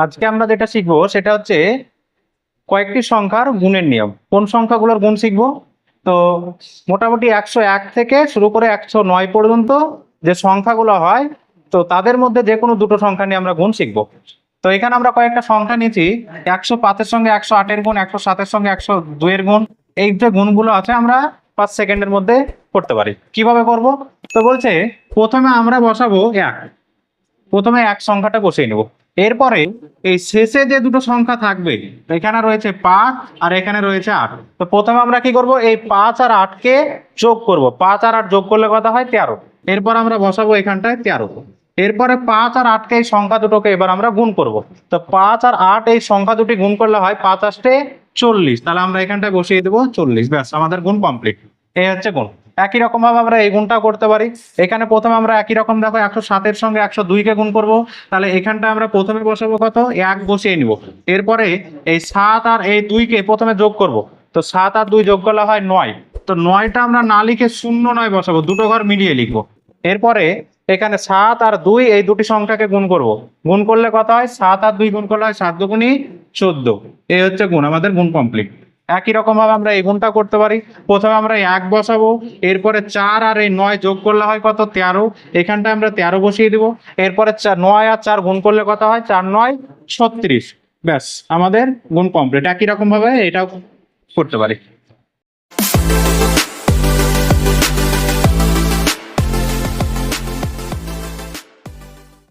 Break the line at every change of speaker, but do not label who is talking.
আজকে আমরা যেটা শিখবো সেটা হচ্ছে কয়েকটি সংখ্যার গুণের নিয়ম। কোন সংখ্যাগুলোর গুণ শিখবো? তো মোটামুটি 101 থেকে শুরু করে 109 পর্যন্ত যে সংখ্যাগুলো হয়, তো তাদের মধ্যে যে কোনো দুটো সংখ্যা নিয়ে আমরা গুণ শিখবো। তো এখানে আমরা কয়েকটা সংখ্যা নিয়েছি। 105-এর সঙ্গে 108-এর গুণ, 107-এর সঙ্গে 102-এর গুণ। এই যে গুণগুলো আছে আমরা 5 সেকেন্ডের মধ্যে করতে পারি। কিভাবে করব? তো বলছে প্রথমে আমরা বসাবো 1। প্রথমে 1 সংখ্যাটা বসিয়ে নেব। এরপরে এই শেষে যে দুটো সংখ্যা থাকবে, এখানে রয়েছে 5 আর এখানে রয়েছে 8। তো প্রথমে আমরা কি করব, এই 5 আর 8 কে যোগ করব। 5 আর 8 যোগ করলে কত হয়? 13। এরপর আমরা বসাবো এখানটায় 13। এরপরে 5 আর 8 কে এই সংখ্যা দুটোকে এবার আমরা গুণ করব। তো 5 আর 8 এই সংখ্যা দুটি গুণ করলে হয় 5 8 40। তাহলে আমরা এখানটায় বসিয়ে দেবো 40। ব্যাস, আমাদের গুণ কমপ্লিট। এই হচ্ছে গুণ। একই রকম ভাবে আমরা এই গুণটা করতে পারি। এখানে প্রথমে আমরা একই রকম দেখো 107-এর সঙ্গে 102 কে গুণ করব। তাহলে এখানটা আমরা প্রথমে বসাবো কত? 1 বসিয়ে নিব। এরপরে এই 7 আর এই 2 কে প্রথমে যোগ করব। তো 7 আর 2 যোগ করলে হয় 9। তো 9টা আমরা না লিখে 09 বসাবো, দুটো ঘর মিলিয়ে লিখবো। এরপরে এখানে 7 আর 2 এই দুটি সংখ্যাকে গুণ করব। গুণ করলে কত হয়? 7 আর 2 গুণ করলে হয় 7 দুগুণী 14। এই হচ্ছে গুণ, আমাদের গুণ কমপ্লিট। একই রকম ভাবে আমরা এই গুণটা করতে পারি। প্রথমে আমরা 1 বসাবো, এরপরে 4 আর এই 9 যোগ করলে হয় কত? 13। এখানটা আমরা 13 বসিয়ে দিব। এরপরে 9 আর 4 গুণ করলে কত হয়? 4 9 36। ব্যাস, আমাদের গুণ কমপ্লিট। একই রকম ভাবে এটাও করতে পারি।